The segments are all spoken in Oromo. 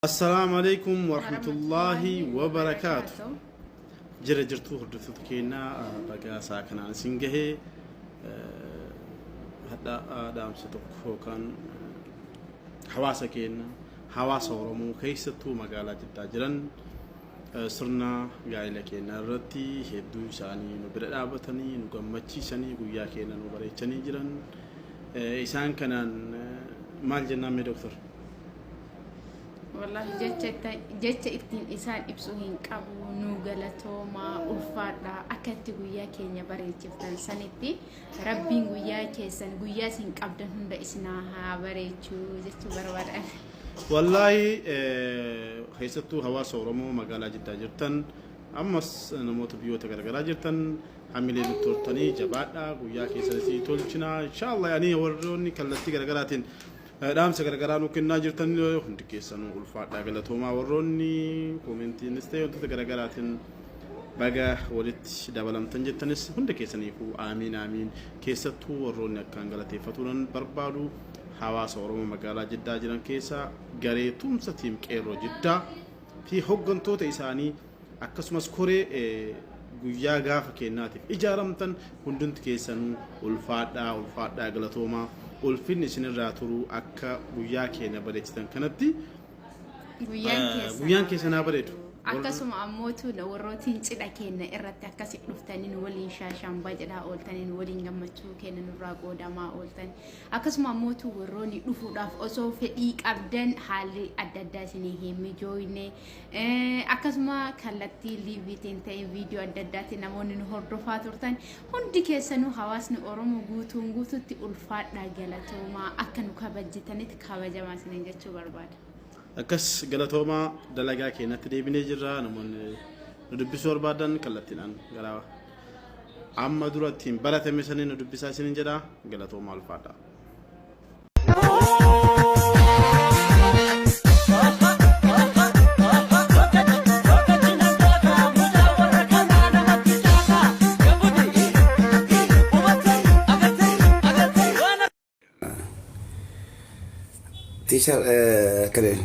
السلام عليكم ورحمة الله وبركاته. جرجرتو هردفتو كينا بقى ساكنا سنجه هذا دام ستوكو كان حواسا كينا حواسا ورمو كيستو مقالة جدا جرن سرنا قايلة كينا رتي هدو ساني نبرد آبتاني نقمتشي ساني قويا كينا نبريتشاني جرن إسان كانان مال جنامي دكتور والله جت إبتين إنسان إبسوهين كابو نوغلتوما ألفادا أكتر ويا كينيا بريتش فتن سنتي ربين ويا كيسن ويا سين كابدن هندا إسناها بريتشو جت بربران والله حيثتو هوا صورمو مقالة جدا جرتن أمس نموت بيوت غرغرا جرتن عملي دكتور تاني جبادا ويا كيسن سي تولچنا إن شاء الله يعني وروني كلتي غرغراتين دام سكرغرانو كنا جرتن هند كيسن الفادا غلطوما وروني كومنتي نستي ودت غرغراتين بقى ولت دبلم تنجتنس هند كيسن يكو آمين آمين كيستو وروني كان غلطي فتورن بربادو حواس ورمو مقالة جدا جران كيسا غريتوم ستيم كيرو جدا في حقنتو تيساني أكسمس كوري guyyaa gaafa kennaatiif ijaaramtan hundumti keessanuu ulfaadhaa galatooma ulfinni isinirraa turu akka guyyaa keenya bareechitan kanatti guyyaan keessanaa bareedu akkasuma ammootu warrootiin cidha keenya irratti akkasi dhuftaniin waliin shaashambaa jedhaa ooltaniin waliin gammachuu keenya nurraa qoodamaa ooltan akkasuma ammootu warroonni dhufuudhaaf osoo fedhii qabdan haalli adda addaa isinii himee jooyne akkasuma kallattii liiviitiin ta'e viidiyoo adda addaatiin namoonni nu hordofaa turtan hundi keessanuu hawaasni Oromoo guutuutti ulfaadhaa galatoomaa akka nu kabajjitanitti kabajamaa isiniin jechuu barbaada. Akkas galatoomaa dalagaa keenyatti deebinee jirra namoonni nu dubbisuu barbaadan kallattiidhaan gara amma durattiin baratame sanii nu dubbisaa isiniin jedha galatoomaa ulfaadhaa. Teacher keren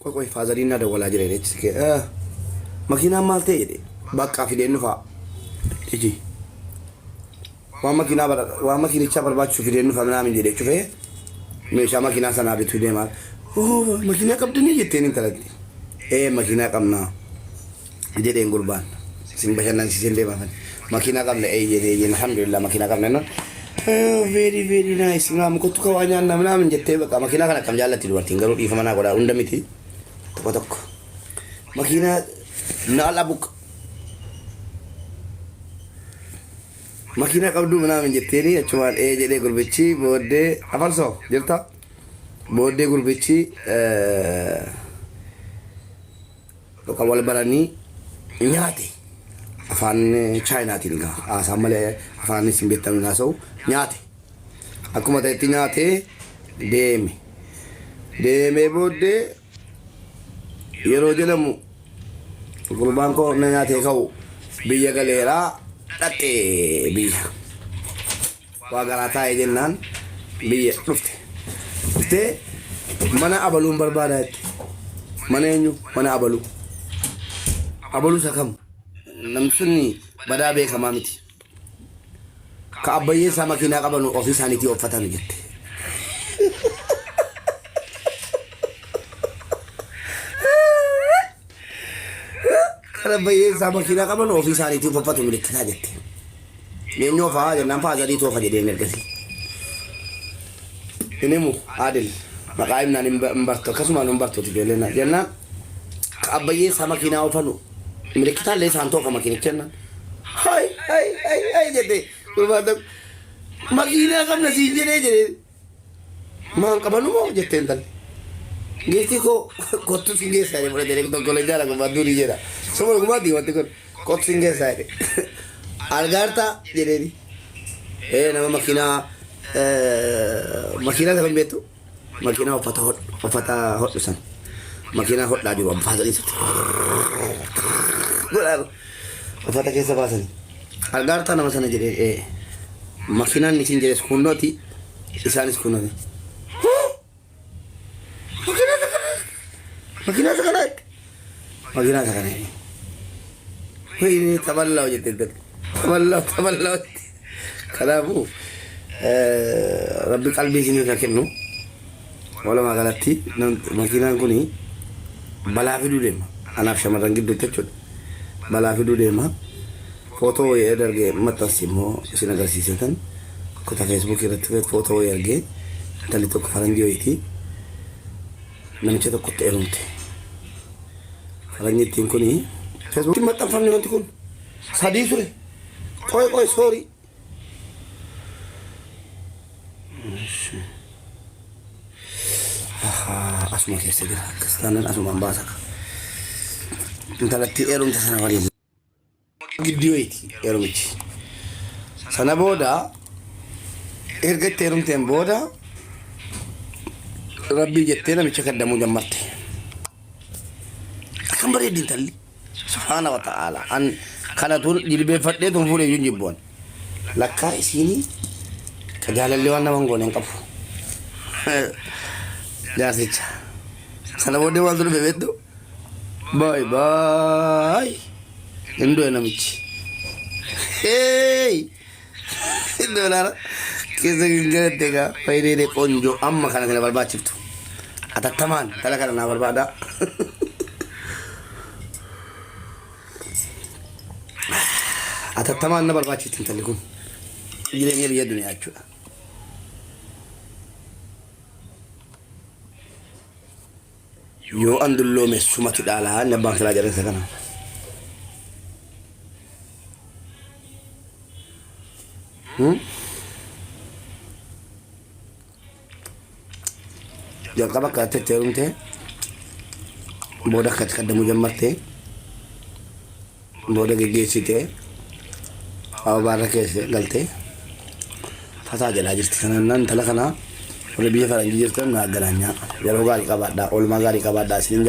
koy fazarina da wala jire ke makina malte ide bakka fide nufa iji wa makina cha barbachu fide nufa namin jide chufe me sha makina sana bitu de mal oh makina kabdini jette nin talati makina kamna jide ngurban sing bashanan si sende ma makina kamna jide alhamdulillah makina kamna non very nice ngam ko tuka wanya namin jette baka makina kana kam jallati duwarti ngaru di famana goda undamiti tok makina na labuk makina kabdu namin jette ni achuman jede gurbichi bode afalso jirta bode gurbichi ko wal barani nyaati afan China tinga asamale afan simbetam naso nyaate akkuma ta'etti nyaate deeme booddee yeroo jedhamu gurbaan koo na nyaatee ka'u biyya galeeraa dhaqee biyya waa garaa taa'ee jennaan biyya dhuftee mana abaluun barbaadaa jetti mana eenyu mana abaluu isa kam namsunni badaa beekamaa miti ka abbayyee isaa makiinaa qabanu ofii isaaniitii uffatan jette. Kan abbayyee isaa makiinaa qabanu ofii isaaniitii uffatu milikitaa jette. Eenyoo fa'aa jennaan fa'aa sadii toofa jedheen ergasi. Inimu Adil maqaa himnaan hin bartu akkasumaan hin bartuuti ijoolleen jennaan ka abbayyee isaa makiinaa oofanu milikitaa illee isaan toofa makiinicha jennaan. Hai jette. Makina kamna si jere man kabanu mo jette ental gesti ko kottu singe sare bole dere to kole jara ko baduri jera somo ko mati wate ko kottu singe sare algarta jere ni nama makina da beto makina ofata hot san makina hot da juro fazali bular ofata ke sabasani algarta nama sana jere makina ni sinjere skunoti isanis kunoti makina kana magina kana wayne taballaw jette taballaw kalamu rabbi qalbi sini rakenno wala magalatti makina kuni bala fidu dem anaf shamaran giddu teccol bala fidu dem foto ederge matasimo sinagal sisetan ko ta facebook irratti foto yerge tali to farangiyo iti namche to kotte erunte farangi tin kuni facebook matam famni non tikun sadi sure koy sorry asma ke segera kasanan asma mbasa intalati erunte sana wali giddiyo iti erumichi sana boda ergette erumte boda rabbi jettena mi cakaddamu jammarte kambare din talli subhanahu wa ta'ala an kala tur jilbe fadde to fure yunjibon lakka isini kadalalli wanna mangonen kafu jasicha sana bodde waldo be beddo bye endo ena michi hey dolara kese ngedega paide de konjo amma kana kana balba chiftu atataman kala kana na balbada atataman na balba chiftu talikun ile ngeli ya dunia achu yo andullo me sumati dala na bankala jare sakana ya kaba ka teterunte boda kat kaddamu jammarte boda gegesite aw barakese galte fata jala jirti sanan talakana wala biya farangi jirtan na galanya yaro gari kabada ol magari kabada sin